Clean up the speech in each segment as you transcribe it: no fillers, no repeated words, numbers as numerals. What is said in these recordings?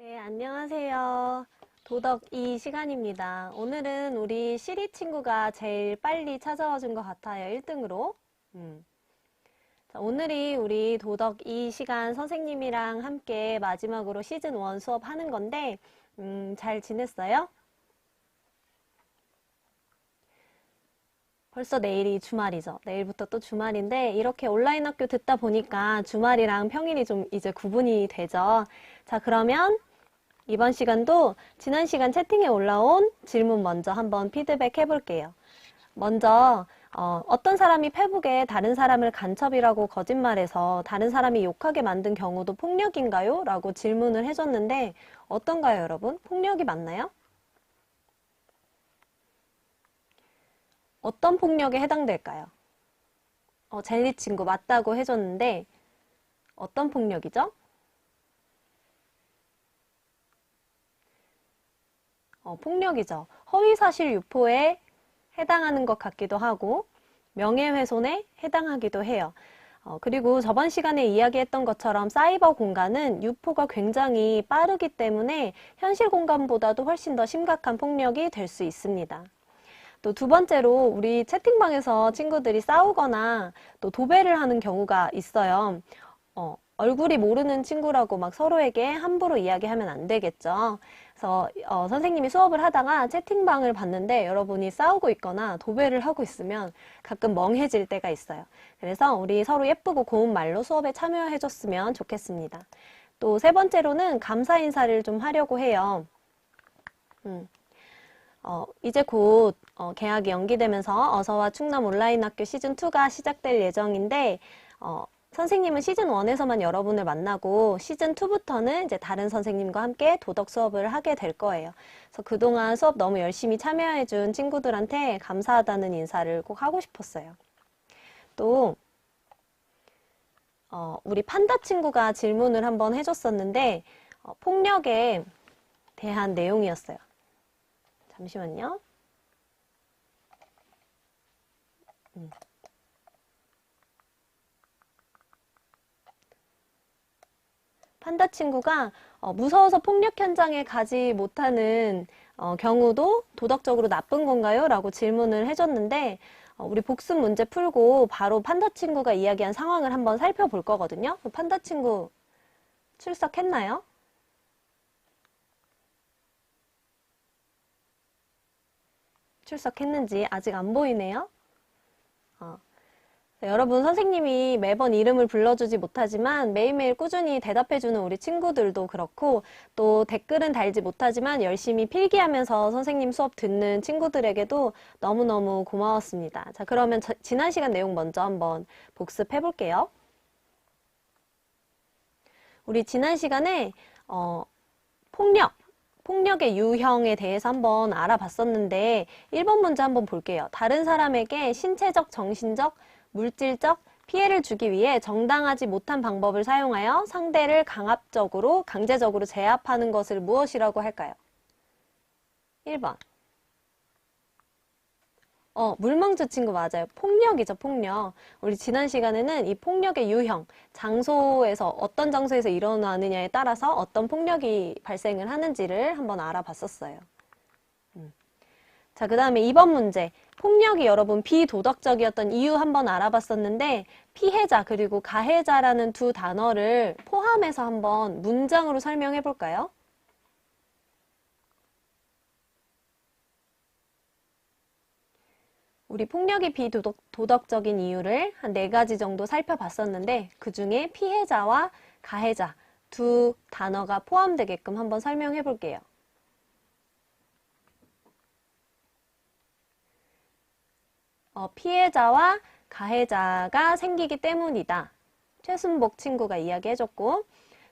네, 안녕하세요. 도덕 2 시간입니다. 오늘은 우리 시리 친구가 제일 빨리 찾아와 준 것 같아요. 1등으로. 자, 오늘이 우리 도덕 2 시간 선생님이랑 함께 마지막으로 시즌 1 수업 하는 건데, 잘 지냈어요? 벌써 내일이 주말이죠. 내일부터 또 주말인데, 이렇게 온라인 학교 듣다 보니까 주말이랑 평일이 좀 이제 구분이 되죠. 자, 그러면 이번 시간도 지난 시간 채팅에 올라온 질문 먼저 한번 피드백 해볼게요. 먼저 어떤 사람이 페북에 다른 사람을 간첩이라고 거짓말해서 다른 사람이 욕하게 만든 경우도 폭력인가요? 라고 질문을 해줬는데 어떤가요, 여러분? 폭력이 맞나요? 어떤 폭력에 해당될까요? 젤리 친구 맞다고 해줬는데 어떤 폭력이죠? 폭력이죠. 허위사실 유포에 해당하는 것 같기도 하고 명예훼손에 해당하기도 해요. 그리고 저번 시간에 이야기했던 것처럼 사이버 공간은 유포가 굉장히 빠르기 때문에 현실 공간보다도 훨씬 더 심각한 폭력이 될 수 있습니다. 또 두 번째로 우리 채팅방에서 친구들이 싸우거나 또 도배를 하는 경우가 있어요. 얼굴이 모르는 친구라고 막 서로에게 함부로 이야기하면 안 되겠죠. 그래서 선생님이 수업을 하다가 채팅방을 봤는데 여러분이 싸우고 있거나 도배를 하고 있으면 가끔 멍해질 때가 있어요. 그래서 우리 서로 예쁘고 고운 말로 수업에 참여해줬으면 좋겠습니다. 또 세 번째로는 감사 인사를 좀 하려고 해요. 이제 곧 개학이 연기되면서 어서와 충남 온라인 학교 시즌2가 시작될 예정인데 선생님은 시즌1에서만 여러분을 만나고 시즌2부터는 이제 다른 선생님과 함께 도덕 수업을 하게 될 거예요. 그래서 그동안 수업 너무 열심히 참여해준 친구들한테 감사하다는 인사를 꼭 하고 싶었어요. 또 우리 판다 친구가 질문을 한번 해줬었는데 폭력에 대한 내용이었어요. 잠시만요. 판다 친구가 무서워서 폭력 현장에 가지 못하는 경우도 도덕적으로 나쁜 건가요? 라고 질문을 해줬는데 우리 복습 문제 풀고 바로 판다 친구가 이야기한 상황을 한번 살펴볼 거거든요. 판다 친구 출석했나요? 출석했는지 아직 안 보이네요. 여러분 선생님이 매번 이름을 불러주지 못하지만 매일매일 꾸준히 대답해주는 우리 친구들도 그렇고 또 댓글은 달지 못하지만 열심히 필기하면서 선생님 수업 듣는 친구들에게도 너무너무 고마웠습니다. 자, 그러면 지난 시간 내용 먼저 한번 복습해 볼게요. 우리 지난 시간에 폭력의 유형에 대해서 한번 알아봤었는데 1번 문제 한번 볼게요. 다른 사람에게 신체적, 정신적, 물질적 피해를 주기 위해 정당하지 못한 방법을 사용하여 상대를 강제적으로 제압하는 것을 무엇이라고 할까요? 1번. 물망주 친구 맞아요. 폭력이죠, 폭력. 우리 지난 시간에는 이 폭력의 유형, 어떤 장소에서 일어나느냐에 따라서 어떤 폭력이 발생을 하는지를 한번 알아봤었어요. 자, 그 다음에 2번 문제. 폭력이 여러분 비도덕적이었던 이유 한번 알아봤었는데 피해자 그리고 가해자라는 두 단어를 포함해서 한번 문장으로 설명해 볼까요? 우리 폭력이 비도덕적인 이유를 한 4가지 정도 살펴봤었는데 그 중에 피해자와 가해자 두 단어가 포함되게끔 한번 설명해 볼게요. 피해자와 가해자가 생기기 때문이다. 최순복 친구가 이야기해줬고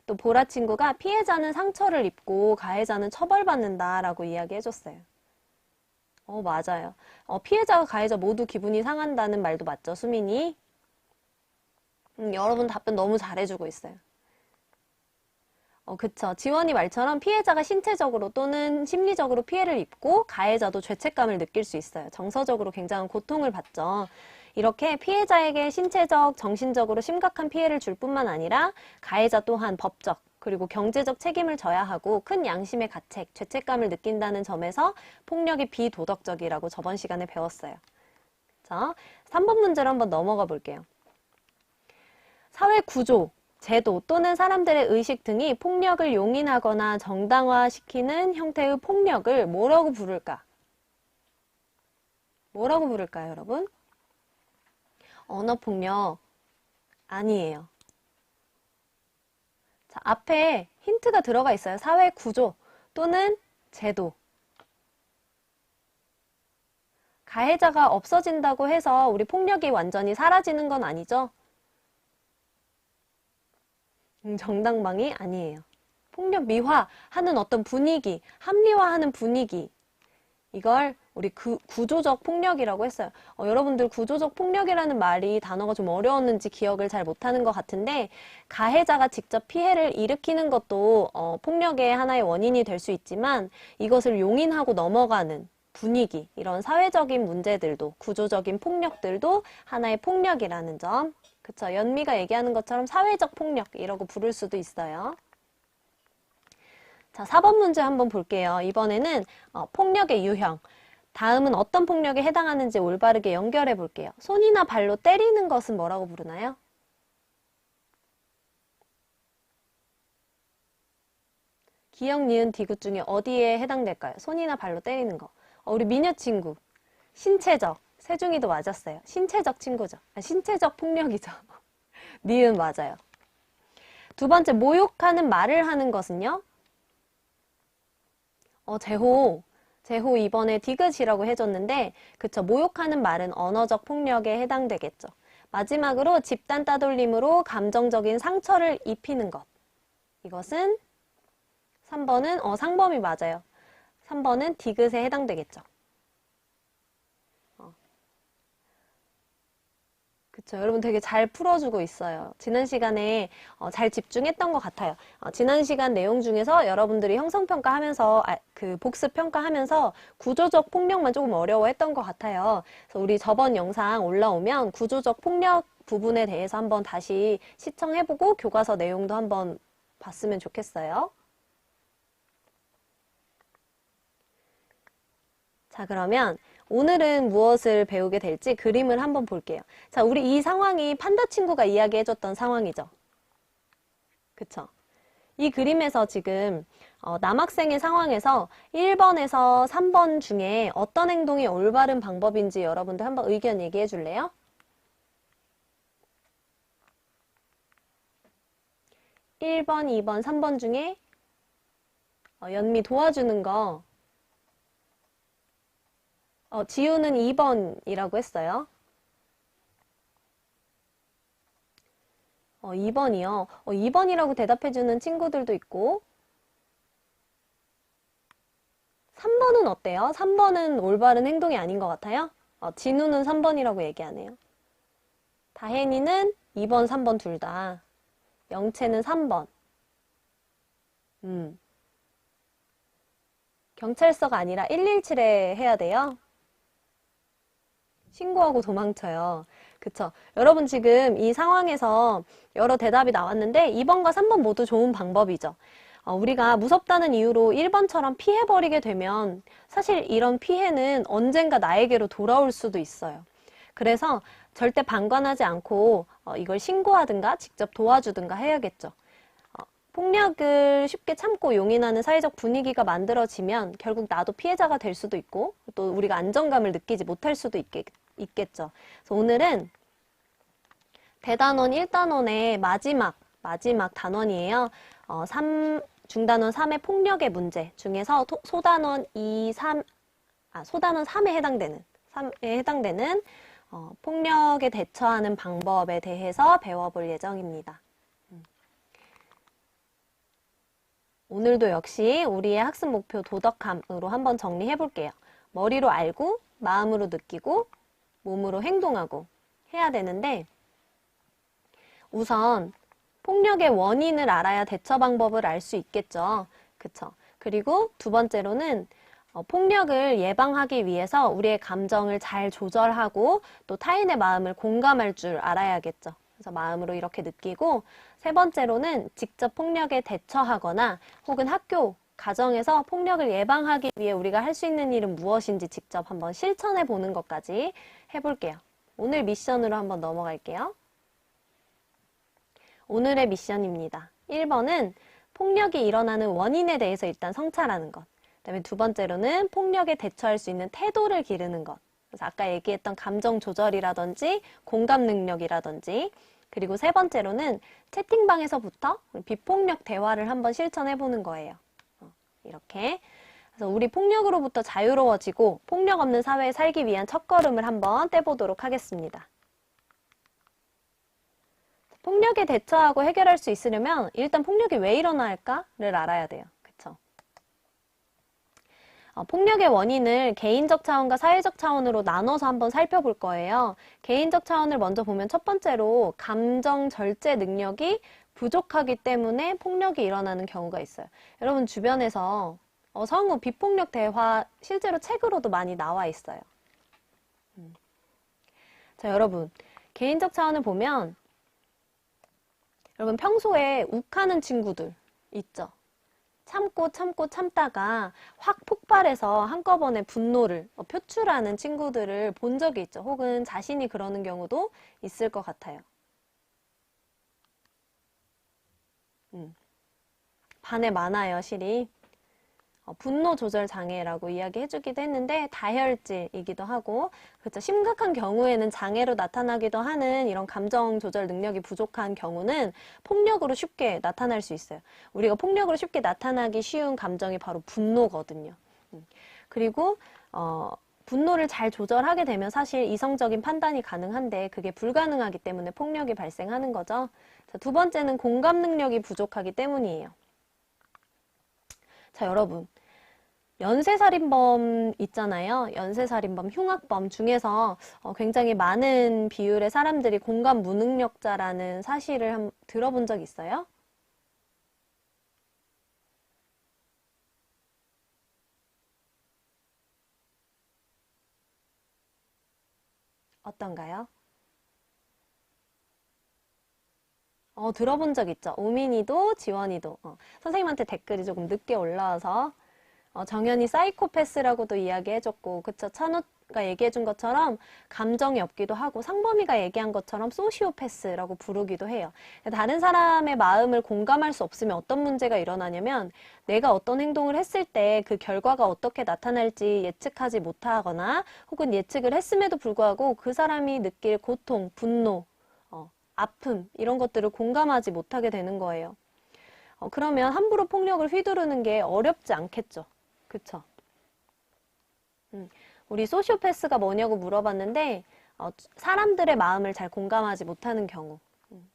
또 보라 친구가 피해자는 상처를 입고 가해자는 처벌받는다 라고 이야기해줬어요. 맞아요. 피해자와 가해자 모두 기분이 상한다는 말도 맞죠, 수민이? 여러분 답변 너무 잘해주고 있어요. 그쵸. 지원이 말처럼 피해자가 신체적으로 또는 심리적으로 피해를 입고 가해자도 죄책감을 느낄 수 있어요. 정서적으로 굉장한 고통을 받죠. 이렇게 피해자에게 신체적, 정신적으로 심각한 피해를 줄 뿐만 아니라 가해자 또한 법적, 그리고 경제적 책임을 져야 하고 큰 양심의 가책, 죄책감을 느낀다는 점에서 폭력이 비도덕적이라고 저번 시간에 배웠어요. 자, 3번 문제로 한번 넘어가 볼게요. 사회 구조, 제도 또는 사람들의 의식 등이 폭력을 용인하거나 정당화시키는 형태의 폭력을 뭐라고 부를까? 뭐라고 부를까요, 여러분? 언어폭력 아니에요. 자, 앞에 힌트가 들어가 있어요. 사회 구조 또는 제도. 가해자가 없어진다고 해서 우리 폭력이 완전히 사라지는 건 아니죠? 정당방위 아니에요. 폭력 미화하는 어떤 분위기, 합리화하는 분위기. 이걸 우리 구조적 폭력이라고 했어요. 여러분들 구조적 폭력이라는 말이 단어가 좀 어려웠는지 기억을 잘 못하는 것 같은데 가해자가 직접 피해를 일으키는 것도 폭력의 하나의 원인이 될 수 있지만 이것을 용인하고 넘어가는 분위기, 이런 사회적인 문제들도 구조적인 폭력들도 하나의 폭력이라는 점. 그쵸? 연미가 얘기하는 것처럼 사회적 폭력이라고 부를 수도 있어요. 자, 4번 문제 한번 볼게요. 이번에는 폭력의 유형. 다음은 어떤 폭력에 해당하는지 올바르게 연결해 볼게요. 손이나 발로 때리는 것은 뭐라고 부르나요? 기역, 니은, 디귿 중에 어디에 해당될까요? 손이나 발로 때리는 거. 우리 미녀 친구. 신체적. 세중이도 맞았어요. 신체적 친구죠. 신체적 폭력이죠. 니은 맞아요. 두 번째, 모욕하는 말을 하는 것은요? 제호 이번에 디귿이라고 해줬는데 그쵸, 모욕하는 말은 언어적 폭력에 해당되겠죠. 마지막으로 집단 따돌림으로 감정적인 상처를 입히는 것. 이것은 3번은 상범이 맞아요. 3번은 디귿에 해당되겠죠. 그쵸, 여러분 되게 잘 풀어주고 있어요. 지난 시간에 잘 집중했던 것 같아요. 지난 시간 내용 중에서 여러분들이 형성평가하면서 그 복습평가하면서 구조적 폭력만 조금 어려워했던 것 같아요. 그래서 우리 저번 영상 올라오면 구조적 폭력 부분에 대해서 한번 다시 시청해보고 교과서 내용도 한번 봤으면 좋겠어요. 자, 그러면 오늘은 무엇을 배우게 될지 그림을 한번 볼게요. 자, 우리 이 상황이 판다 친구가 이야기해줬던 상황이죠. 그쵸? 이 그림에서 지금 남학생의 상황에서 1번에서 3번 중에 어떤 행동이 올바른 방법인지 여러분들 한번 의견 얘기해 줄래요? (1번) (2번) (3번) 중에 연미 도와주는 거 지우는 2번이라고 했어요. 2번이요. 2번이라고 대답해주는 친구들도 있고 3번은 어때요? 3번은 올바른 행동이 아닌 것 같아요? 진우는 3번이라고 얘기하네요. 다혜니는 2번, 3번 둘 다. 영채는 3번. 경찰서가 아니라 117에 해야 돼요. 신고하고 도망쳐요. 그쵸? 여러분 지금 이 상황에서 여러 대답이 나왔는데 2번과 3번 모두 좋은 방법이죠. 우리가 무섭다는 이유로 1번처럼 피해버리게 되면 사실 이런 피해는 언젠가 나에게로 돌아올 수도 있어요. 그래서 절대 방관하지 않고 이걸 신고하든가 직접 도와주든가 해야겠죠. 폭력을 쉽게 참고 용인하는 사회적 분위기가 만들어지면 결국 나도 피해자가 될 수도 있고 또 우리가 안정감을 느끼지 못할 수도 있겠죠. 그래서 오늘은 대단원 1단원의 마지막 단원이에요. 중단원 3의 폭력의 문제 중에서 소단원 3에 해당되는 폭력에 대처하는 방법에 대해서 배워볼 예정입니다. 오늘도 역시 우리의 학습 목표 도덕함으로 한번 정리해 볼게요. 머리로 알고, 마음으로 느끼고, 몸으로 행동하고 해야 되는데 우선 폭력의 원인을 알아야 대처 방법을 알 수 있겠죠. 그쵸? 그리고 두 번째로는 폭력을 예방하기 위해서 우리의 감정을 잘 조절하고 또 타인의 마음을 공감할 줄 알아야겠죠. 그래서 마음으로 이렇게 느끼고, 세 번째로는 직접 폭력에 대처하거나 혹은 학교, 가정에서 폭력을 예방하기 위해 우리가 할 수 있는 일은 무엇인지 직접 한번 실천해 보는 것까지 해볼게요. 오늘 미션으로 한번 넘어갈게요. 오늘의 미션입니다. 1번은 폭력이 일어나는 원인에 대해서 일단 성찰하는 것. 그다음에 두 번째로는 폭력에 대처할 수 있는 태도를 기르는 것. 그래서 아까 얘기했던 감정 조절이라든지 공감 능력이라든지, 그리고 세 번째로는 채팅방에서부터 비폭력 대화를 한번 실천해 보는 거예요. 이렇게. 그래서 우리 폭력으로부터 자유로워지고 폭력 없는 사회에 살기 위한 첫걸음을 한번 떼보도록 하겠습니다. 폭력에 대처하고 해결할 수 있으려면 일단 폭력이 왜 일어날까를 알아야 돼요. 그쵸? 폭력의 원인을 개인적 차원과 사회적 차원으로 나눠서 한번 살펴볼 거예요. 개인적 차원을 먼저 보면 첫 번째로 감정 절제 능력이 부족하기 때문에 폭력이 일어나는 경우가 있어요. 여러분 주변에서 성우 비폭력 대화 실제로 책으로도 많이 나와 있어요. 자, 여러분 개인적 차원을 보면 여러분 평소에 욱하는 친구들 있죠? 참고 참다가 확 폭발해서 한꺼번에 분노를 표출하는 친구들을 본 적이 있죠. 혹은 자신이 그러는 경우도 있을 것 같아요. 반에 많아요, 실이. 분노 조절 장애라고 이야기해주기도 했는데 다혈질이기도 하고, 그렇죠. 심각한 경우에는 장애로 나타나기도 하는 이런 감정 조절 능력이 부족한 경우는 폭력으로 쉽게 나타날 수 있어요. 우리가 폭력으로 쉽게 나타나기 쉬운 감정이 바로 분노거든요. 그리고 분노를 잘 조절하게 되면 사실 이성적인 판단이 가능한데 그게 불가능하기 때문에 폭력이 발생하는 거죠. 자, 두 번째는 공감 능력이 부족하기 때문이에요. 자, 여러분. 연쇄살인범 있잖아요. 연쇄살인범, 흉악범 중에서 굉장히 많은 비율의 사람들이 공감 무능력자라는 사실을 들어본 적 있어요? 어떤가요? 들어본 적 있죠. 우민이도 지원이도. 선생님한테 댓글이 조금 늦게 올라와서 정연이 사이코패스라고도 이야기해줬고, 그쵸? 찬우가 얘기해준 것처럼 감정이 없기도 하고, 상범이가 얘기한 것처럼 소시오패스라고 부르기도 해요. 다른 사람의 마음을 공감할 수 없으면 어떤 문제가 일어나냐면 내가 어떤 행동을 했을 때 그 결과가 어떻게 나타날지 예측하지 못하거나 혹은 예측을 했음에도 불구하고 그 사람이 느낄 고통, 분노, 아픔 이런 것들을 공감하지 못하게 되는 거예요. 그러면 함부로 폭력을 휘두르는 게 어렵지 않겠죠. 그쵸? 우리 소시오패스가 뭐냐고 물어봤는데 사람들의 마음을 잘 공감하지 못하는 경우,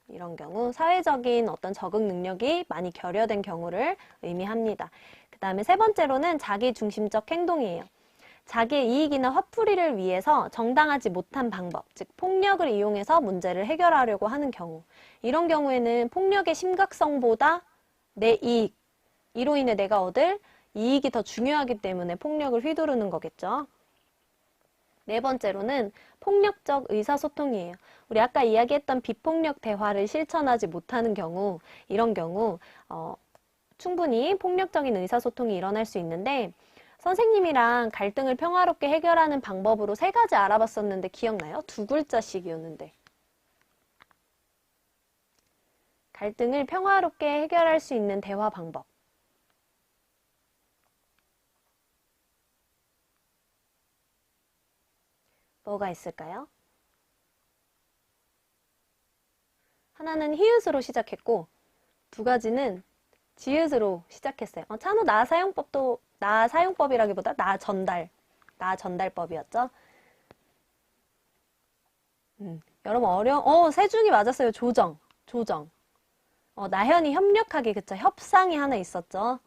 이런 경우 사회적인 어떤 적응 능력이 많이 결여된 경우를 의미합니다. 그 다음에 세 번째로는 자기중심적 행동이에요. 자기의 이익이나 화풀이를 위해서 정당하지 못한 방법, 즉 폭력을 이용해서 문제를 해결하려고 하는 경우, 이런 경우에는 폭력의 심각성보다 내 이익, 이로 인해 내가 얻을 이익이 더 중요하기 때문에 폭력을 휘두르는 거겠죠. 네 번째로는 폭력적 의사소통이에요. 우리 아까 이야기했던 비폭력 대화를 실천하지 못하는 경우, 이런 경우 충분히 폭력적인 의사소통이 일어날 수 있는데, 선생님이랑 갈등을 평화롭게 해결하는 방법으로 3가지 알아봤었는데 기억나요? 2글자씩이었는데. 갈등을 평화롭게 해결할 수 있는 대화 방법. 뭐가 있을까요? 하나는 히읗으로 시작했고 2가지는 지읒으로 시작했어요. 찬우 나 사용법이라기보다 나 전달법이었죠. 여러분 세 중이 맞았어요. 조정. 나현이 협력하기, 그쵸? 협상이 하나 있었죠.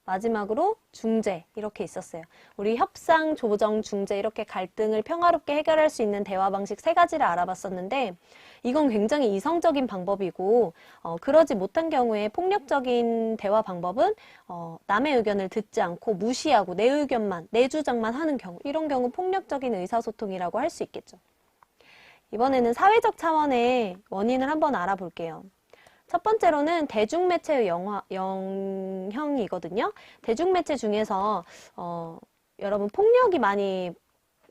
마지막으로 중재 이렇게 있었어요. 우리 협상, 조정, 중재 이렇게 갈등을 평화롭게 해결할 수 있는 대화 방식 3가지를 알아봤었는데 이건 굉장히 이성적인 방법이고 그러지 못한 경우에 폭력적인 대화 방법은 남의 의견을 듣지 않고 무시하고 내 의견만, 내 주장만 하는 경우, 이런 경우 폭력적인 의사소통이라고 할 수 있겠죠. 이번에는 사회적 차원의 원인을 한번 알아볼게요. 첫 번째로는 대중매체의 영향이거든요. 대중매체 중에서 여러분 폭력이 많이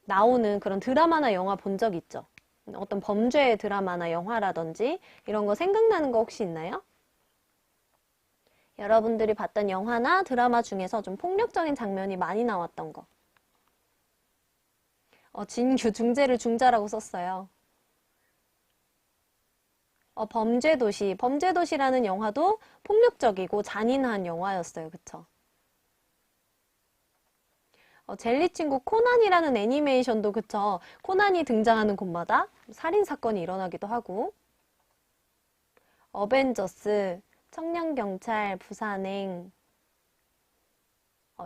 나오는 그런 드라마나 영화 본 적 있죠? 어떤 범죄 드라마나 영화라든지 이런 거 생각나는 거 혹시 있나요? 여러분들이 봤던 영화나 드라마 중에서 좀 폭력적인 장면이 많이 나왔던 거. 진규, 중재를 중자라고 썼어요. 범죄도시. 범죄도시라는 영화도 폭력적이고 잔인한 영화였어요. 그쵸? 젤리친구 코난이라는 애니메이션도 그쵸? 코난이 등장하는 곳마다 살인사건이 일어나기도 하고 어벤져스, 청년경찰, 부산행,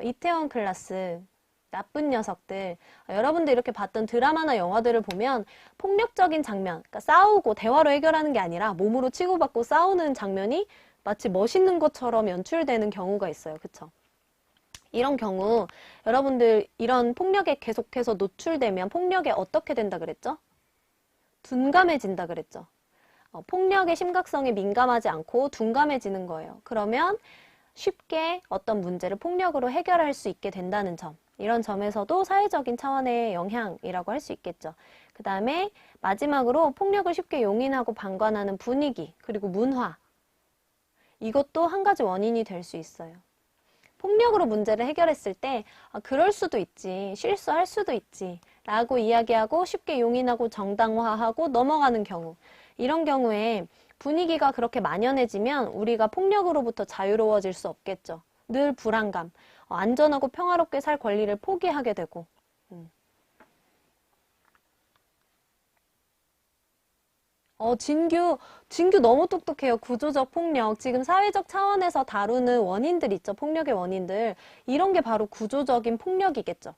이태원 클라스, 나쁜 녀석들. 여러분들 이렇게 봤던 드라마나 영화들을 보면 폭력적인 장면, 그러니까 싸우고 대화로 해결하는 게 아니라 몸으로 치고받고 싸우는 장면이 마치 멋있는 것처럼 연출되는 경우가 있어요. 그쵸? 이런 경우 여러분들 이런 폭력에 계속해서 노출되면 폭력에 어떻게 된다 그랬죠? 둔감해진다 그랬죠? 폭력의 심각성에 민감하지 않고 둔감해지는 거예요. 그러면 쉽게 어떤 문제를 폭력으로 해결할 수 있게 된다는 점. 이런 점에서도 사회적인 차원의 영향이라고 할 수 있겠죠. 그 다음에 마지막으로 폭력을 쉽게 용인하고 방관하는 분위기, 그리고 문화. 이것도 한 가지 원인이 될 수 있어요. 폭력으로 문제를 해결했을 때 그럴 수도 있지, 실수할 수도 있지 라고 이야기하고 쉽게 용인하고 정당화하고 넘어가는 경우. 이런 경우에 분위기가 그렇게 만연해지면 우리가 폭력으로부터 자유로워질 수 없겠죠. 늘 불안감, 안전하고 평화롭게 살 권리를 포기하게 되고. 진규 너무 똑똑해요. 구조적 폭력. 지금 사회적 차원에서 다루는 원인들 있죠. 폭력의 원인들. 이런 게 바로 구조적인 폭력이겠죠.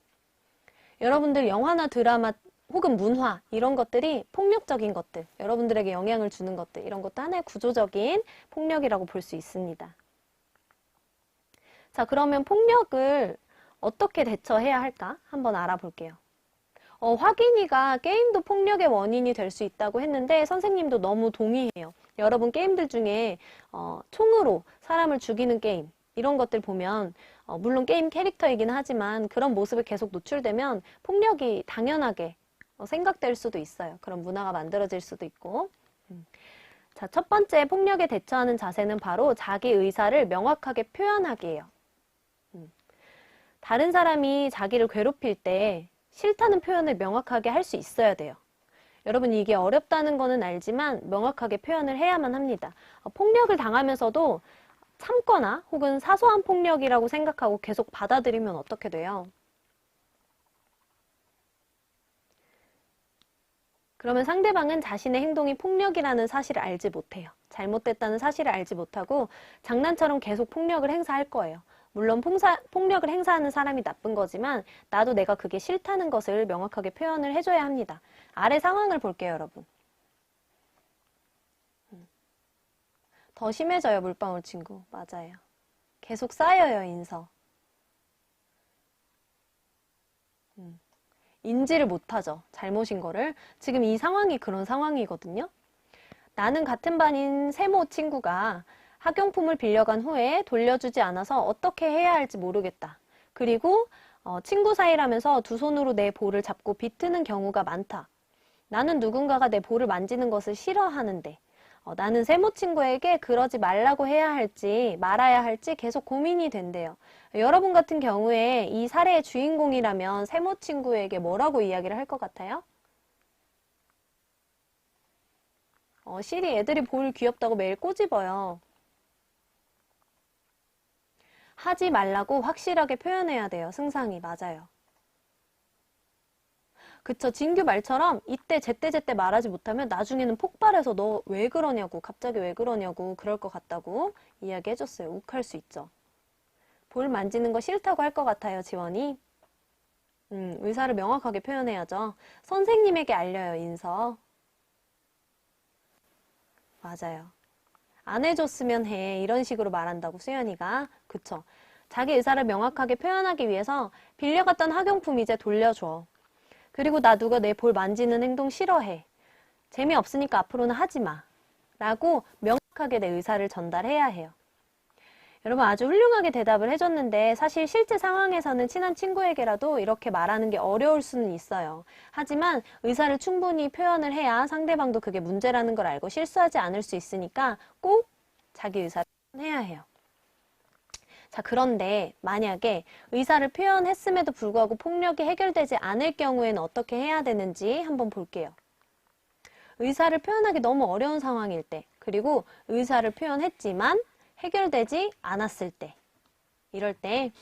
여러분들 영화나 드라마 혹은 문화 이런 것들이 폭력적인 것들, 여러분들에게 영향을 주는 것들, 이런 것도 하나의 구조적인 폭력이라고 볼 수 있습니다. 자, 그러면 폭력을 어떻게 대처해야 할까? 한번 알아볼게요. 확인이가 게임도 폭력의 원인이 될 수 있다고 했는데 선생님도 너무 동의해요. 여러분 게임들 중에 총으로 사람을 죽이는 게임 이런 것들 보면 물론 게임 캐릭터이긴 하지만 그런 모습에 계속 노출되면 폭력이 당연하게 생각될 수도 있어요. 그런 문화가 만들어질 수도 있고. 자, 첫 번째 폭력에 대처하는 자세는 바로 자기 의사를 명확하게 표현하기예요. 다른 사람이 자기를 괴롭힐 때 싫다는 표현을 명확하게 할 수 있어야 돼요. 여러분 이게 어렵다는 거는 알지만 명확하게 표현을 해야만 합니다. 폭력을 당하면서도 참거나 혹은 사소한 폭력이라고 생각하고 계속 받아들이면 어떻게 돼요? 그러면 상대방은 자신의 행동이 폭력이라는 사실을 알지 못해요. 잘못됐다는 사실을 알지 못하고 장난처럼 계속 폭력을 행사할 거예요. 물론 폭력을 행사하는 사람이 나쁜 거지만 나도 내가 그게 싫다는 것을 명확하게 표현을 해줘야 합니다. 아래 상황을 볼게요, 여러분. 더 심해져요, 물방울 친구. 맞아요. 계속 쌓여요, 인서. 인지를 못하죠. 잘못인 거를. 지금 이 상황이 그런 상황이거든요. 나는 같은 반인 세모 친구가 학용품을 빌려간 후에 돌려주지 않아서 어떻게 해야 할지 모르겠다. 그리고 친구 사이라면서 두 손으로 내 볼을 잡고 비트는 경우가 많다. 나는 누군가가 내 볼을 만지는 것을 싫어하는데 나는 세모 친구에게 그러지 말라고 해야 할지 말아야 할지 계속 고민이 된대요. 여러분 같은 경우에 이 사례의 주인공이라면 세모 친구에게 뭐라고 이야기를 할 것 같아요? 시리 애들이 볼 귀엽다고 매일 꼬집어요. 하지 말라고 확실하게 표현해야 돼요. 승상이. 맞아요. 그쵸. 진규 말처럼 이때 제때 말하지 못하면 나중에는 폭발해서 너 왜 그러냐고 갑자기 왜 그러냐고 그럴 것 같다고 이야기해줬어요. 욱할 수 있죠. 볼 만지는 거 싫다고 할 것 같아요. 지원이. 의사를 명확하게 표현해야죠. 선생님에게 알려요. 인서. 맞아요. 안 해줬으면 해. 이런 식으로 말한다고 수연이가. 그쵸. 자기 의사를 명확하게 표현하기 위해서 빌려갔던 학용품 이제 돌려줘. 그리고 나 누가 내 볼 만지는 행동 싫어해. 재미없으니까 앞으로는 하지 마. 라고 명확하게 내 의사를 전달해야 해요. 여러분 아주 훌륭하게 대답을 해줬는데 사실 실제 상황에서는 친한 친구에게라도 이렇게 말하는 게 어려울 수는 있어요. 하지만 의사를 충분히 표현을 해야 상대방도 그게 문제라는 걸 알고 실수하지 않을 수 있으니까 꼭 자기 의사를 표현해야 해요. 자, 그런데 만약에 의사를 표현했음에도 불구하고 폭력이 해결되지 않을 경우에는 어떻게 해야 되는지 한번 볼게요. 의사를 표현하기 너무 어려운 상황일 때, 그리고 의사를 표현했지만 해결되지 않았을 때, 이럴 때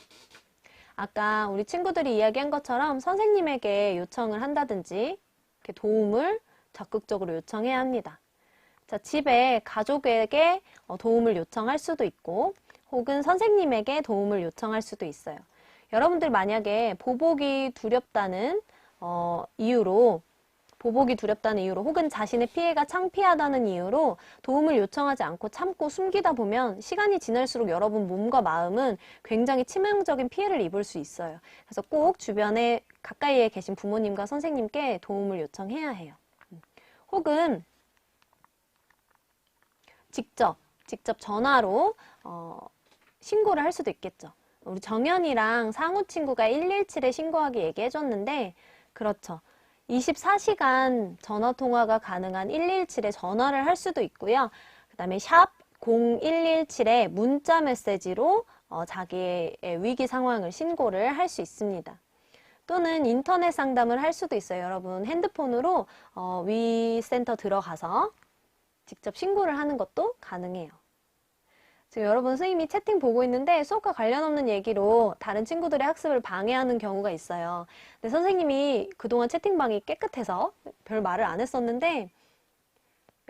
아까 우리 친구들이 이야기한 것처럼 선생님에게 요청을 한다든지 이렇게 도움을 적극적으로 요청해야 합니다. 자, 집에 가족에게 도움을 요청할 수도 있고 혹은 선생님에게 도움을 요청할 수도 있어요. 여러분들 만약에 보복이 두렵다는 이유로 혹은 자신의 피해가 창피하다는 이유로 도움을 요청하지 않고 참고 숨기다 보면 시간이 지날수록 여러분 몸과 마음은 굉장히 치명적인 피해를 입을 수 있어요. 그래서 꼭 주변에 가까이에 계신 부모님과 선생님께 도움을 요청해야 해요. 혹은 직접 전화로 신고를 할 수도 있겠죠. 우리 정연이랑 상우 친구가 117에 신고하기 얘기해줬는데 그렇죠. 24시간 전화통화가 가능한 117에 전화를 할 수도 있고요. 그 다음에 샵 0117에 문자 메시지로 자기의 위기 상황을 신고를 할 수 있습니다. 또는 인터넷 상담을 할 수도 있어요. 여러분 핸드폰으로 위센터 들어가서 직접 신고를 하는 것도 가능해요. 지금 여러분 선생님이 채팅 보고 있는데 수업과 관련 없는 얘기로 다른 친구들의 학습을 방해하는 경우가 있어요. 근데 선생님이 그동안 채팅방이 깨끗해서 별 말을 안 했었는데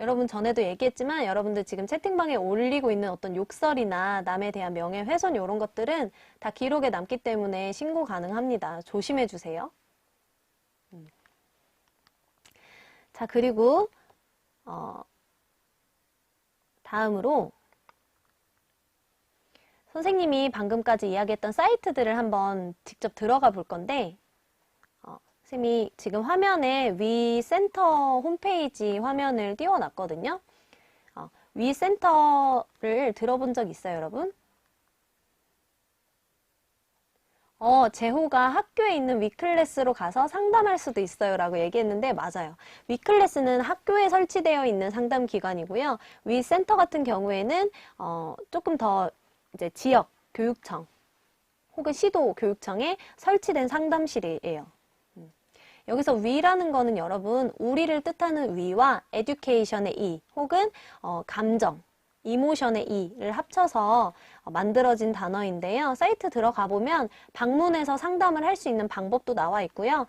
여러분 전에도 얘기했지만 여러분들 지금 채팅방에 올리고 있는 어떤 욕설이나 남에 대한 명예훼손 이런 것들은 다 기록에 남기 때문에 신고 가능합니다. 조심해 주세요. 자, 그리고 다음으로 선생님이 방금까지 이야기했던 사이트들을 한번 직접 들어가 볼 건데 선생님이 지금 화면에 위센터 홈페이지 화면을 띄워놨거든요. 위센터를 들어본 적 있어요, 여러분? 재호가 학교에 있는 위클래스로 가서 상담할 수도 있어요 라고 얘기했는데 맞아요. 위클래스는 학교에 설치되어 있는 상담 기관이고요. 위센터 같은 경우에는 조금 더 이제 지역 교육청 혹은 시도 교육청에 설치된 상담실이에요. 여기서 위라는 거는 여러분 우리를 뜻하는 위와 education의 이 혹은 감정, 이모션의 이를 합쳐서 만들어진 단어인데요. 사이트 들어가 보면 방문해서 상담을 할 수 있는 방법도 나와 있고요.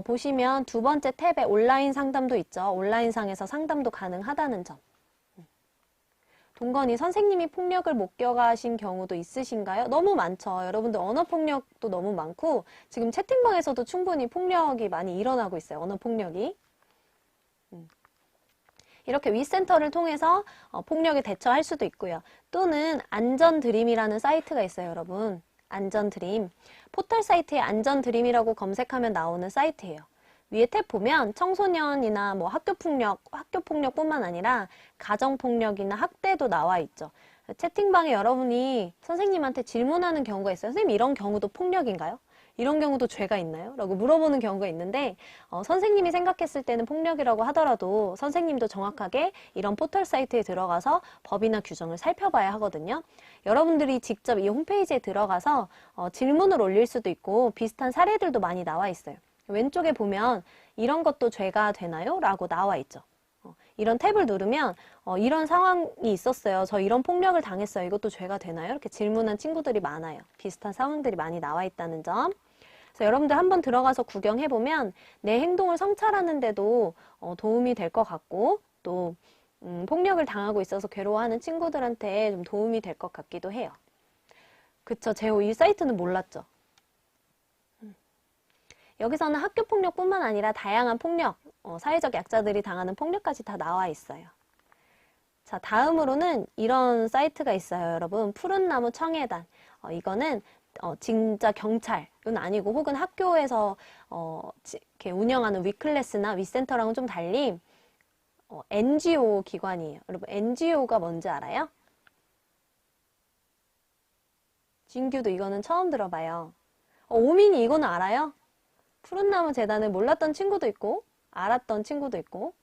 보시면 두 번째 탭에 온라인 상담도 있죠. 온라인상에서 상담도 가능하다는 점. 동건이 선생님이 폭력을 목격하신 경우도 있으신가요? 너무 많죠. 여러분들 언어폭력도 너무 많고 지금 채팅방에서도 충분히 폭력이 많이 일어나고 있어요. 언어폭력이. 이렇게 위센터를 통해서 폭력에 대처할 수도 있고요. 또는 안전드림이라는 사이트가 있어요, 여러분. 안전드림. 포털 사이트에 안전드림이라고 검색하면 나오는 사이트예요. 위에 탭 보면 청소년이나 뭐 학교폭력뿐만 아니라 가정폭력이나 학대도 나와 있죠. 채팅방에 여러분이 선생님한테 질문하는 경우가 있어요. 선생님 이런 경우도 폭력인가요? 이런 경우도 죄가 있나요? 라고 물어보는 경우가 있는데 선생님이 생각했을 때는 폭력이라고 하더라도 선생님도 정확하게 이런 포털 사이트에 들어가서 법이나 규정을 살펴봐야 하거든요. 여러분들이 직접 이 홈페이지에 들어가서 질문을 올릴 수도 있고 비슷한 사례들도 많이 나와 있어요. 왼쪽에 보면 이런 것도 죄가 되나요? 라고 나와 있죠. 이런 탭을 누르면 이런 상황이 있었어요. 저 이런 폭력을 당했어요. 이것도 죄가 되나요? 이렇게 질문한 친구들이 많아요. 비슷한 상황들이 많이 나와 있다는 점. 그래서 여러분들 한번 들어가서 구경해보면 내 행동을 성찰하는데도 도움이 될 것 같고 또 폭력을 당하고 있어서 괴로워하는 친구들한테 좀 도움이 될 것 같기도 해요. 그쵸? 제호 이 사이트는 몰랐죠? 여기서는 학교폭력뿐만 아니라 다양한 폭력, 사회적 약자들이 당하는 폭력까지 다 나와 있어요. 자, 다음으로는 이런 사이트가 있어요, 여러분. 푸른나무 청해단. 이거는 진짜 경찰은 아니고 혹은 학교에서 이렇게 운영하는 위클래스나 위센터랑은 좀 달리 NGO 기관이에요. 여러분 NGO가 뭔지 알아요? 진규도 이거는 처음 들어봐요. 오민이 이거는 알아요? 푸른나무 재단을 몰랐던 친구도 있고 알았던 친구도 있고.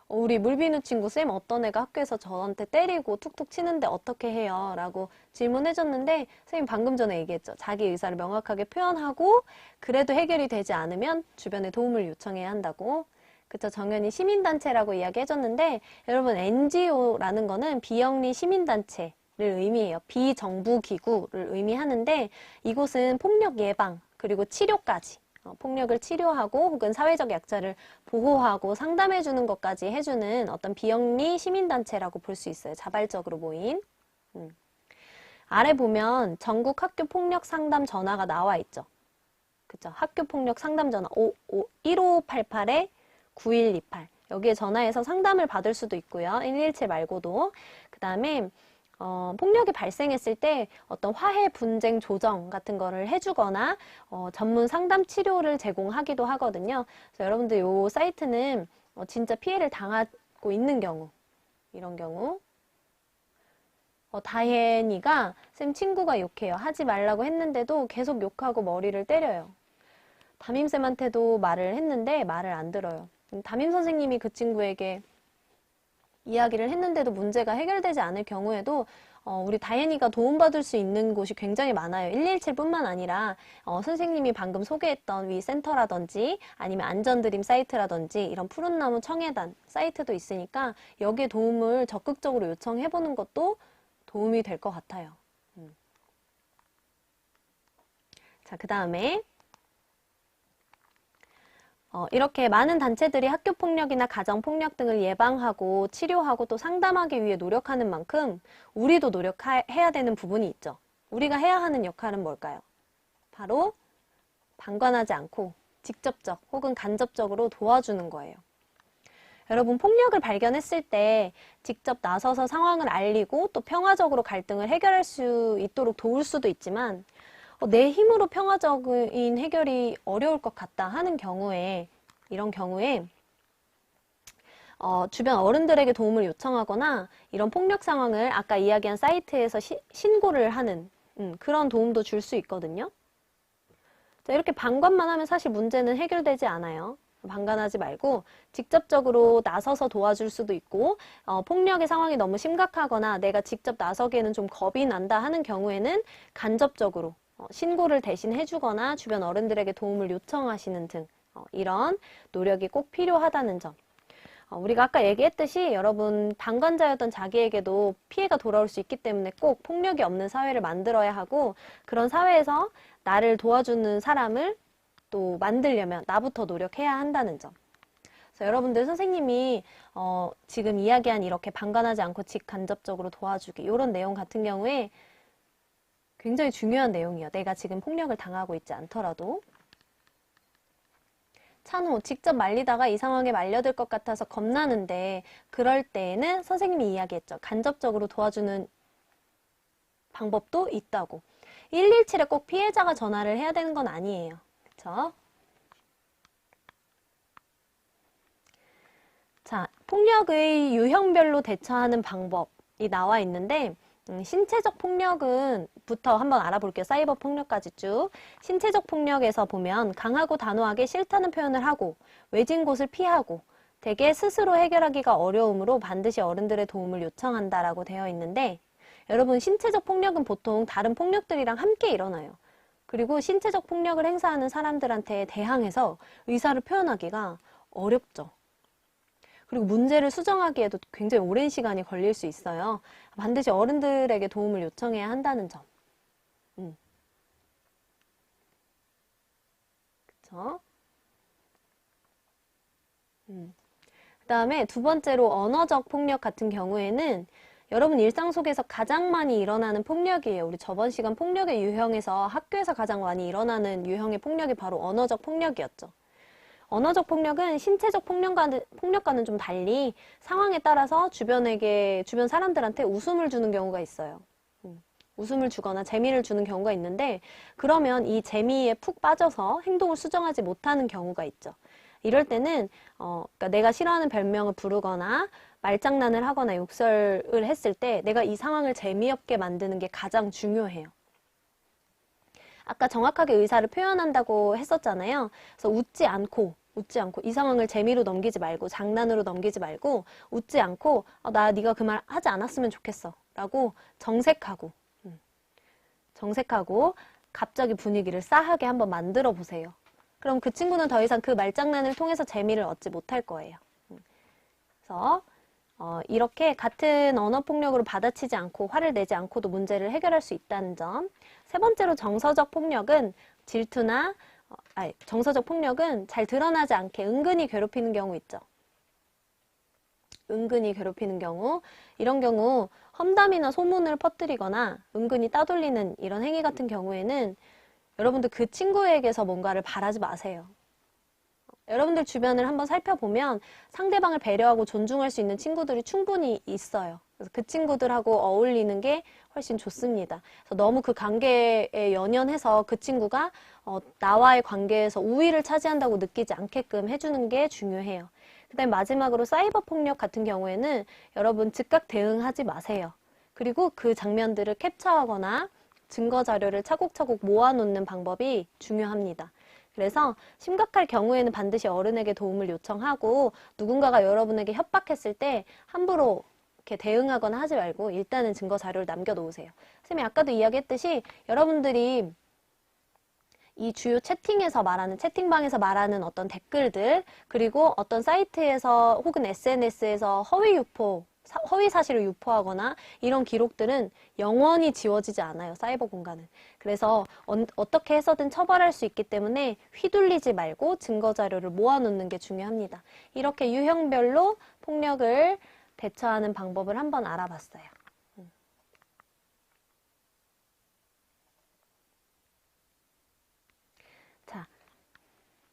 우리 물비누 친구 쌤 어떤 애가 학교에서 저한테 때리고 툭툭 치는데 어떻게 해요? 라고 질문해줬는데 선생님 방금 전에 얘기했죠. 자기 의사를 명확하게 표현하고 그래도 해결이 되지 않으면 주변에 도움을 요청해야 한다고. 그쵸? 정연이 시민단체라고 이야기해줬는데 여러분 NGO라는 거는 비영리 시민단체를 의미해요. 비정부기구를 의미하는데 이곳은 폭력 예방 그리고 치료까지 폭력을 치료하고 혹은 사회적 약자를 보호하고 상담해주는 것까지 해주는 어떤 비영리 시민단체라고 볼 수 있어요. 자발적으로 모인. 아래 보면 전국 학교 폭력 상담 전화가 나와 있죠. 그쵸? 학교 폭력 상담 전화 1588-9128 여기에 전화해서 상담을 받을 수도 있고요. 117 말고도. 그 다음에 폭력이 발생했을 때 어떤 화해 분쟁 조정 같은 거를 해주거나 전문 상담 치료를 제공하기도 하거든요. 그래서 여러분들 이 사이트는 진짜 피해를 당하고 있는 경우 이런 경우 다혜니가 쌤 친구가 욕해요. 하지 말라고 했는데도 계속 욕하고 머리를 때려요. 담임쌤한테도 말을 했는데 말을 안 들어요. 담임 선생님이 그 친구에게 이야기를 했는데도 문제가 해결되지 않을 경우에도 우리 다혜니가 도움받을 수 있는 곳이 굉장히 많아요. 117뿐만 아니라 선생님이 방금 소개했던 위 센터라든지 아니면 안전드림 사이트라든지 이런 푸른나무 청해단 사이트도 있으니까 여기에 도움을 적극적으로 요청해보는 것도 도움이 될 것 같아요. 자, 그 다음에 이렇게 많은 단체들이 학교폭력이나 가정폭력 등을 예방하고 치료하고 또 상담하기 위해 노력하는 만큼 우리도 노력해야 되는 부분이 있죠. 우리가 해야 하는 역할은 뭘까요? 바로 방관하지 않고 직접적 혹은 간접적으로 도와주는 거예요. 여러분 폭력을 발견했을 때 직접 나서서 상황을 알리고 또 평화적으로 갈등을 해결할 수 있도록 도울 수도 있지만 내 힘으로 평화적인 해결이 어려울 것 같다 하는 경우에 이런 경우에 주변 어른들에게 도움을 요청하거나 이런 폭력 상황을 아까 이야기한 사이트에서 신고를 하는 그런 도움도 줄 수 있거든요. 자, 이렇게 방관만 하면 사실 문제는 해결되지 않아요. 방관하지 말고 직접적으로 나서서 도와줄 수도 있고 폭력의 상황이 너무 심각하거나 내가 직접 나서기에는 좀 겁이 난다 하는 경우에는 간접적으로 신고를 대신 해주거나 주변 어른들에게 도움을 요청하시는 등 이런 노력이 꼭 필요하다는 점. 우리가 아까 얘기했듯이 여러분 방관자였던 자기에게도 피해가 돌아올 수 있기 때문에 꼭 폭력이 없는 사회를 만들어야 하고 그런 사회에서 나를 도와주는 사람을 또 만들려면 나부터 노력해야 한다는 점. 그래서 여러분들 선생님이 지금 이야기한 이렇게 방관하지 않고 직간접적으로 도와주기 이런 내용 같은 경우에 굉장히 중요한 내용이에요. 내가 지금 폭력을 당하고 있지 않더라도. 찬호, 직접 말리다가 이 상황에 말려들 것 같아서 겁나는데 그럴 때에는 선생님이 이야기했죠. 간접적으로 도와주는 방법도 있다고. 117에 꼭 피해자가 전화를 해야 되는 건 아니에요. 그쵸? 자, 폭력의 유형별로 대처하는 방법이 나와 있는데 신체적 폭력은 부터 한번 알아볼게요. 사이버 폭력까지 쭉. 신체적 폭력에서 보면 강하고 단호하게 싫다는 표현을 하고 외진 곳을 피하고 대개 스스로 해결하기가 어려우므로 반드시 어른들의 도움을 요청한다라고 되어 있는데 여러분 신체적 폭력은 보통 다른 폭력들이랑 함께 일어나요. 그리고 신체적 폭력을 행사하는 사람들한테 대항해서 의사를 표현하기가 어렵죠. 그리고 문제를 수정하기에도 굉장히 오랜 시간이 걸릴 수 있어요. 반드시 어른들에게 도움을 요청해야 한다는 점. 그쵸? 그 다음에 두 번째로 언어적 폭력 같은 경우에는 여러분 일상 속에서 가장 많이 일어나는 폭력이에요. 우리 저번 시간 폭력의 유형에서 학교에서 가장 많이 일어나는 유형의 폭력이 바로 언어적 폭력이었죠. 언어적 폭력은 신체적 폭력과는 좀 달리 상황에 따라서 주변 사람들한테 웃음을 주는 경우가 있어요. 웃음을 주거나 재미를 주는 경우가 있는데 그러면 이 재미에 푹 빠져서 행동을 수정하지 못하는 경우가 있죠. 이럴 때는 그러니까 내가 싫어하는 별명을 부르거나 말장난을 하거나 욕설을 했을 때 내가 이 상황을 재미없게 만드는 게 가장 중요해요. 아까 정확하게 의사를 표현한다고 했었잖아요. 그래서 웃지 않고 이 상황을 재미로 넘기지 말고 장난으로 넘기지 말고 웃지 않고 나 네가 그 말 하지 않았으면 좋겠어 라고 정색하고 갑자기 분위기를 싸하게 한번 만들어 보세요. 그럼 그 친구는 더 이상 그 말장난을 통해서 재미를 얻지 못할 거예요. 그래서 이렇게 같은 언어폭력으로 받아치지 않고 화를 내지 않고도 문제를 해결할 수 있다는 점. 세 번째로 정서적 폭력은 정서적 폭력은 잘 드러나지 않게 은근히 괴롭히는 경우 있죠. 은근히 괴롭히는 경우, 이런 경우 험담이나 소문을 퍼뜨리거나 은근히 따돌리는 이런 행위 같은 경우에는 여러분들 그 친구에게서 뭔가를 바라지 마세요. 여러분들 주변을 한번 살펴보면 상대방을 배려하고 존중할 수 있는 친구들이 충분히 있어요. 그래서 그 친구들하고 어울리는 게 훨씬 좋습니다. 그래서 너무 그 관계에 연연해서 그 친구가 나와의 관계에서 우위를 차지한다고 느끼지 않게끔 해주는 게 중요해요. 그 다음에 마지막으로 사이버 폭력 같은 경우에는 여러분 즉각 대응하지 마세요. 그리고 그 장면들을 캡처하거나 증거 자료를 차곡차곡 모아놓는 방법이 중요합니다. 그래서 심각할 경우에는 반드시 어른에게 도움을 요청하고 누군가가 여러분에게 협박했을 때 함부로 이렇게 대응하거나 하지 말고 일단은 증거 자료를 남겨놓으세요. 선생님이 아까도 이야기했듯이 여러분들이 이 주요 채팅방에서 말하는 어떤 댓글들, 그리고 어떤 사이트에서 혹은 SNS에서 허위 사실을 유포하거나 이런 기록들은 영원히 지워지지 않아요. 사이버 공간은. 그래서 어떻게 해서든 처벌할 수 있기 때문에 휘둘리지 말고 증거 자료를 모아놓는 게 중요합니다. 이렇게 유형별로 폭력을 대처하는 방법을 한번 알아봤어요. 자,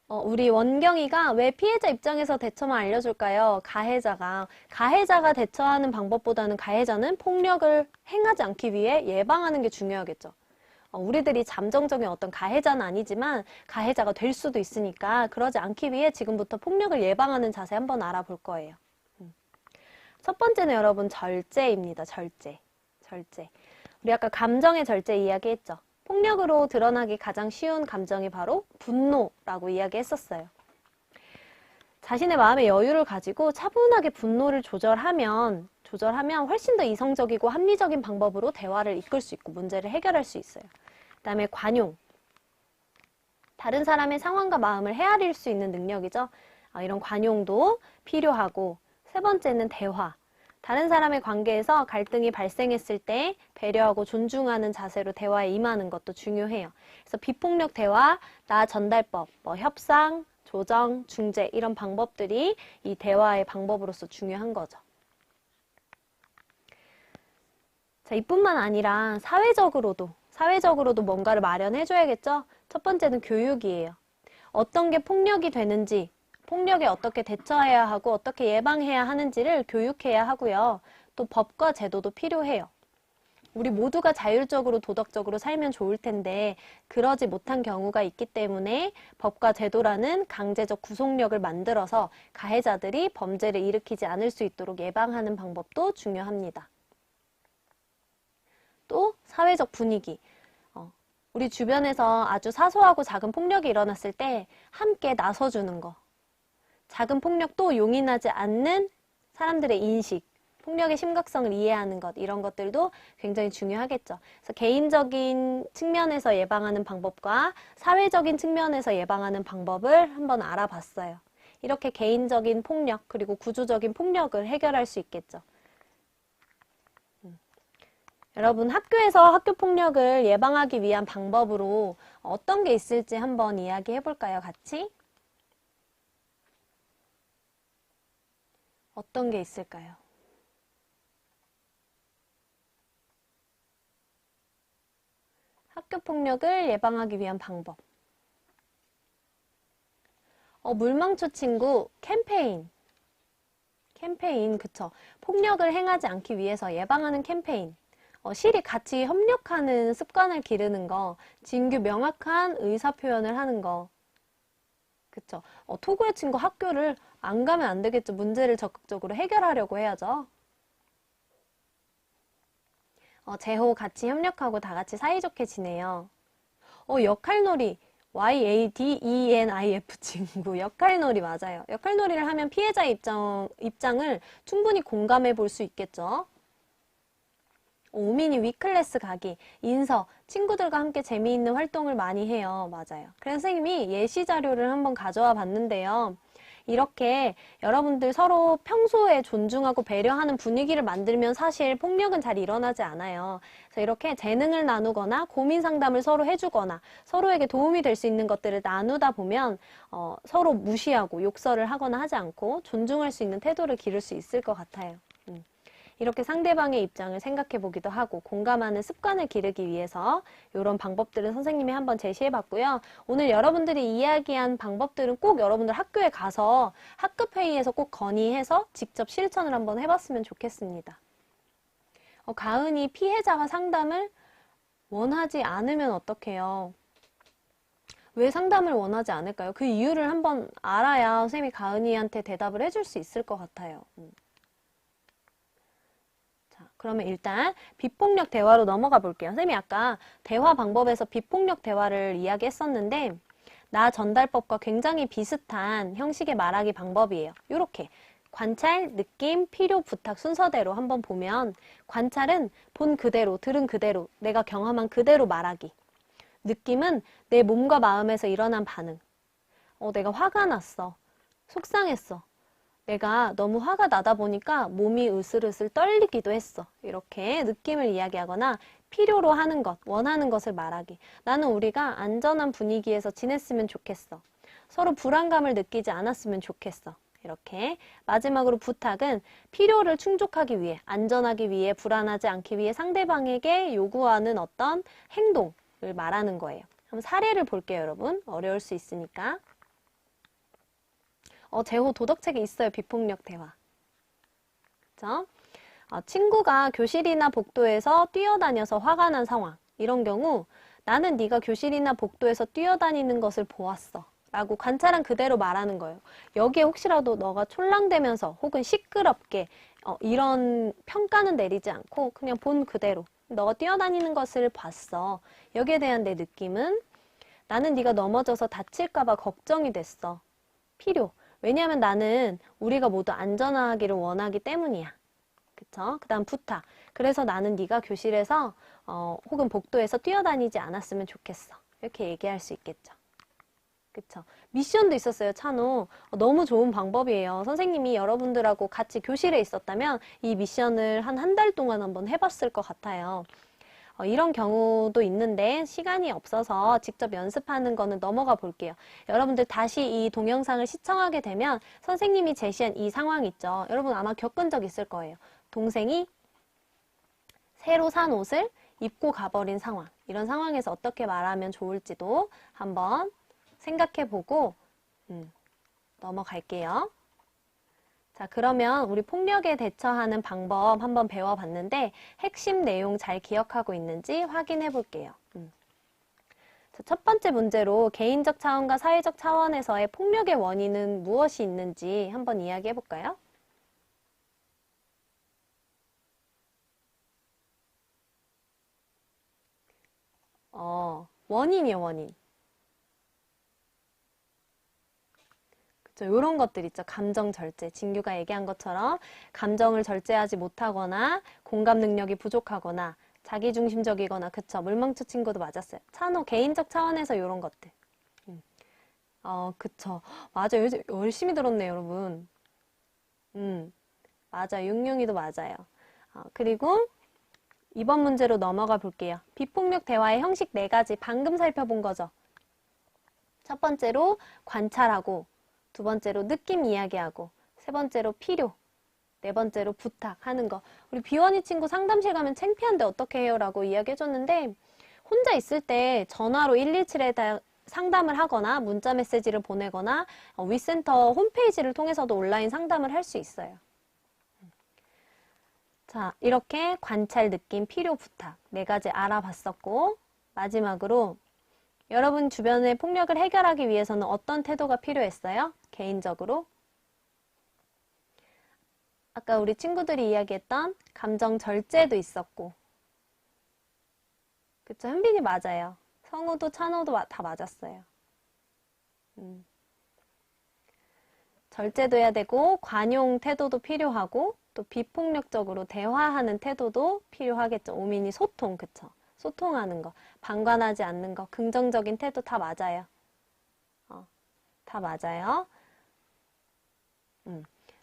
우리 원경이가 왜 피해자 입장에서 대처만 알려줄까요? 가해자가 대처하는 방법보다는 가해자는 폭력을 행하지 않기 위해 예방하는 게 중요하겠죠. 우리들이 잠정적인 어떤 가해자는 아니지만 가해자가 될 수도 있으니까 그러지 않기 위해 지금부터 폭력을 예방하는 자세 한번 알아볼 거예요. 첫 번째는 여러분 절제입니다. 절제. 우리 아까 감정의 절제 이야기했죠. 폭력으로 드러나기 가장 쉬운 감정이 바로 분노라고 이야기했었어요. 자신의 마음의 여유를 가지고 차분하게 분노를 조절하면 훨씬 더 이성적이고 합리적인 방법으로 대화를 이끌 수 있고 문제를 해결할 수 있어요. 그 다음에 관용. 다른 사람의 상황과 마음을 헤아릴 수 있는 능력이죠. 이런 관용도 필요하고, 세 번째는 대화. 다른 사람의 관계에서 갈등이 발생했을 때 배려하고 존중하는 자세로 대화에 임하는 것도 중요해요. 그래서 비폭력 대화, 나 전달법, 협상, 조정, 중재 이런 방법들이 이 대화의 방법으로서 중요한 거죠. 자, 이뿐만 아니라 사회적으로도 뭔가를 마련해줘야겠죠? 첫 번째는 교육이에요. 어떤 게 폭력이 되는지, 폭력에 어떻게 대처해야 하고 어떻게 예방해야 하는지를 교육해야 하고요. 또 법과 제도도 필요해요. 우리 모두가 자율적으로 도덕적으로 살면 좋을 텐데 그러지 못한 경우가 있기 때문에 법과 제도라는 강제적 구속력을 만들어서 가해자들이 범죄를 일으키지 않을 수 있도록 예방하는 방법도 중요합니다. 또 사회적 분위기. 우리 주변에서 아주 사소하고 작은 폭력이 일어났을 때 함께 나서주는 거. 작은 폭력도 용인하지 않는 사람들의 인식, 폭력의 심각성을 이해하는 것, 이런 것들도 굉장히 중요하겠죠. 그래서 개인적인 측면에서 예방하는 방법과 사회적인 측면에서 예방하는 방법을 한번 알아봤어요. 이렇게 개인적인 폭력, 그리고 구조적인 폭력을 해결할 수 있겠죠. 여러분, 학교에서 학교 폭력을 예방하기 위한 방법으로 어떤 게 있을지 한번 이야기해 볼까요, 같이? 어떤 게 있을까요? 학교 폭력을 예방하기 위한 방법. 물망초 친구 캠페인, 그쵸? 폭력을 행하지 않기 위해서 예방하는 캠페인. 실이 같이 협력하는 습관을 기르는 거, 진규 명확한 의사표현을 하는 거. 그쵸. 토구의 친구 학교를 안 가면 안 되겠죠. 문제를 적극적으로 해결하려고 해야죠. 제호 같이 협력하고 다 같이 사이좋게 지내요. 역할놀이. YADENIF 친구. 역할놀이 맞아요. 역할놀이를 하면 피해자 입장을 충분히 공감해 볼 수 있겠죠. 오민이 위클래스 가기, 인서, 친구들과 함께 재미있는 활동을 많이 해요. 맞아요. 그래서 선생님이 예시 자료를 한번 가져와 봤는데요. 이렇게 여러분들 서로 평소에 존중하고 배려하는 분위기를 만들면 사실 폭력은 잘 일어나지 않아요. 그래서 이렇게 재능을 나누거나 고민 상담을 서로 해주거나 서로에게 도움이 될 수 있는 것들을 나누다 보면 서로 무시하고 욕설을 하거나 하지 않고 존중할 수 있는 태도를 기를 수 있을 것 같아요. 이렇게 상대방의 입장을 생각해 보기도 하고 공감하는 습관을 기르기 위해서 이런 방법들을 선생님이 한번 제시해 봤고요. 오늘 여러분들이 이야기한 방법들은 꼭 여러분들 학교에 가서 학급 회의에서 꼭 건의해서 직접 실천을 한번 해봤으면 좋겠습니다. 가은이 피해자가 상담을 원하지 않으면 어떡해요? 왜 상담을 원하지 않을까요? 그 이유를 한번 알아야 선생님이 가은이한테 대답을 해줄 수 있을 것 같아요. 그러면 일단 비폭력 대화로 넘어가 볼게요. 선생님이 아까 대화 방법에서 비폭력 대화를 이야기했었는데 나 전달법과 굉장히 비슷한 형식의 말하기 방법이에요. 이렇게 관찰, 느낌, 필요, 부탁 순서대로 한번 보면 관찰은 본 그대로, 들은 그대로, 내가 경험한 그대로 말하기. 느낌은 내 몸과 마음에서 일어난 반응. 내가 화가 났어. 속상했어. 내가 너무 화가 나다 보니까 몸이 으슬으슬 떨리기도 했어. 이렇게 느낌을 이야기하거나 필요로 하는 것, 원하는 것을 말하기. 나는 우리가 안전한 분위기에서 지냈으면 좋겠어. 서로 불안감을 느끼지 않았으면 좋겠어. 이렇게 마지막으로 부탁은 필요를 충족하기 위해, 안전하기 위해, 불안하지 않기 위해 상대방에게 요구하는 어떤 행동을 말하는 거예요. 한번 사례를 볼게요, 여러분. 어려울 수 있으니까. 제호 도덕책에 있어요. 비폭력 대화. 그쵸? 친구가 교실이나 복도에서 뛰어다녀서 화가 난 상황. 이런 경우 나는 네가 교실이나 복도에서 뛰어다니는 것을 보았어. 라고 관찰한 그대로 말하는 거예요. 여기에 혹시라도 너가 촐랑대면서 혹은 시끄럽게 이런 평가는 내리지 않고 그냥 본 그대로 너가 뛰어다니는 것을 봤어. 여기에 대한 내 느낌은 나는 네가 넘어져서 다칠까 봐 걱정이 됐어. 필요. 왜냐하면 나는 우리가 모두 안전하기를 원하기 때문이야. 그쵸? 그 다음 부탁. 그래서 나는 네가 교실에서 혹은 복도에서 뛰어다니지 않았으면 좋겠어. 이렇게 얘기할 수 있겠죠. 그쵸? 미션도 있었어요, 찬호. 너무 좋은 방법이에요. 선생님이 여러분들하고 같이 교실에 있었다면 이 미션을 한 달 동안 한번 해봤을 것 같아요. 이런 경우도 있는데 시간이 없어서 직접 연습하는 거는 넘어가 볼게요. 여러분들 다시 이 동영상을 시청하게 되면 선생님이 제시한 이 상황 있죠. 여러분 아마 겪은 적 있을 거예요. 동생이 새로 산 옷을 입고 가버린 상황. 이런 상황에서 어떻게 말하면 좋을지도 한번 생각해보고 넘어갈게요. 자, 그러면 우리 폭력에 대처하는 방법 한번 배워봤는데 핵심 내용 잘 기억하고 있는지 확인해 볼게요. 자, 첫 번째 문제로 개인적 차원과 사회적 차원에서의 폭력의 원인은 무엇이 있는지 한번 이야기해 볼까요? 원인이요, 원인. 이런 것들 있죠. 감정 절제. 진규가 얘기한 것처럼 감정을 절제하지 못하거나 공감 능력이 부족하거나 자기중심적이거나 그쵸. 물망초 친구도 맞았어요. 찬호 개인적 차원에서 이런 것들. 그쵸. 맞아요. 요즘 열심히 들었네요, 여러분. 맞아. 육룡이도 맞아요. 그리고 이번 문제로 넘어가 볼게요. 비폭력 대화의 형식 4가지 방금 살펴본 거죠. 첫 번째로 관찰하고 두 번째로 느낌 이야기하고 세 번째로 필요 네 번째로 부탁하는 거. 우리 비원이 친구 상담실 가면 창피한데 어떻게 해요? 라고 이야기해줬는데 혼자 있을 때 전화로 117에 상담을 하거나 문자 메시지를 보내거나 위센터 홈페이지를 통해서도 온라인 상담을 할 수 있어요. 자, 이렇게 관찰, 느낌, 필요, 부탁 4가지 알아봤었고 마지막으로 여러분 주변의 폭력을 해결하기 위해서는 어떤 태도가 필요했어요? 개인적으로? 아까 우리 친구들이 이야기했던 감정 절제도 있었고. 그쵸? 현빈이 맞아요. 성우도 찬호도 다 맞았어요. 절제도 해야 되고 관용 태도도 필요하고 또 비폭력적으로 대화하는 태도도 필요하겠죠. 오민이 소통, 그쵸? 소통하는 거, 방관하지 않는 거, 긍정적인 태도 다 맞아요. 다 맞아요.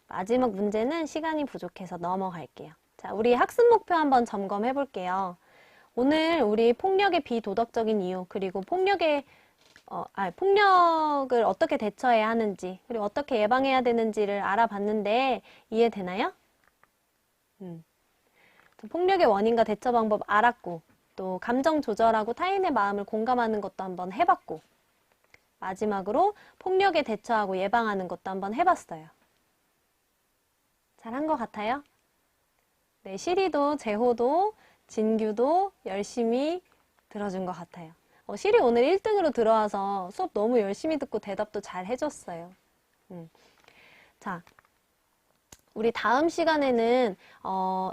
마지막 문제는 시간이 부족해서 넘어갈게요. 자, 우리 학습 목표 한번 점검해 볼게요. 오늘 우리 폭력의 비도덕적인 이유, 그리고 폭력을 어떻게 대처해야 하는지, 그리고 어떻게 예방해야 되는지를 알아봤는데 이해되나요? 폭력의 원인과 대처 방법 알았고, 또 감정 조절하고 타인의 마음을 공감하는 것도 한번 해봤고, 마지막으로 폭력에 대처하고 예방하는 것도 한번 해봤어요. 잘한 것 같아요? 네, 시리도, 재호도, 진규도 열심히 들어준 것 같아요. 시리 오늘 1등으로 들어와서 수업 너무 열심히 듣고 대답도 잘 해줬어요. 자, 우리 다음 시간에는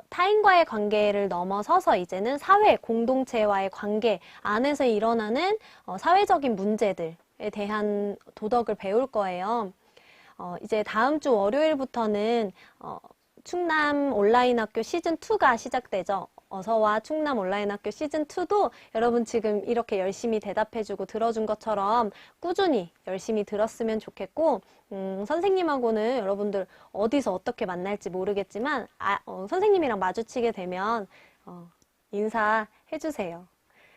타인과의 관계를 넘어서서 이제는 사회, 공동체와의 관계 안에서 일어나는 사회적인 문제들에 대한 도덕을 배울 거예요. 이제 다음 주 월요일부터는 충남 온라인 학교 시즌2가 시작되죠. 어서와 충남 온라인 학교 시즌2도 여러분 지금 이렇게 열심히 대답해주고 들어준 것처럼 꾸준히 열심히 들었으면 좋겠고, 선생님하고는 여러분들 어디서 어떻게 만날지 모르겠지만, 선생님이랑 마주치게 되면, 인사해주세요.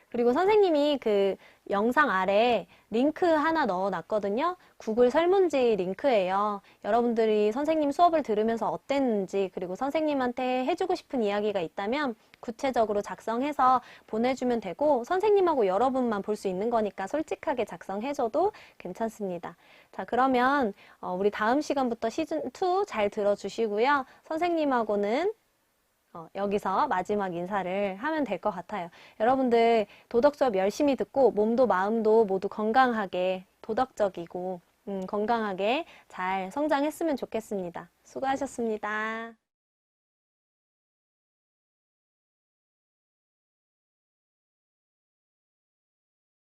그리고 선생님이 그 영상 아래 링크 하나 넣어놨거든요. 구글 설문지 링크예요. 여러분들이 선생님 수업을 들으면서 어땠는지, 그리고 선생님한테 해주고 싶은 이야기가 있다면 구체적으로 작성해서 보내주면 되고, 선생님하고 여러분만 볼 수 있는 거니까 솔직하게 작성해줘도 괜찮습니다. 자, 그러면 우리 다음 시간부터 시즌2 잘 들어주시고요. 선생님하고는 여기서 마지막 인사를 하면 될 것 같아요. 여러분들 도덕 수업 열심히 듣고 몸도 마음도 모두 건강하게, 도덕적이고 건강하게 잘 성장했으면 좋겠습니다. 수고하셨습니다.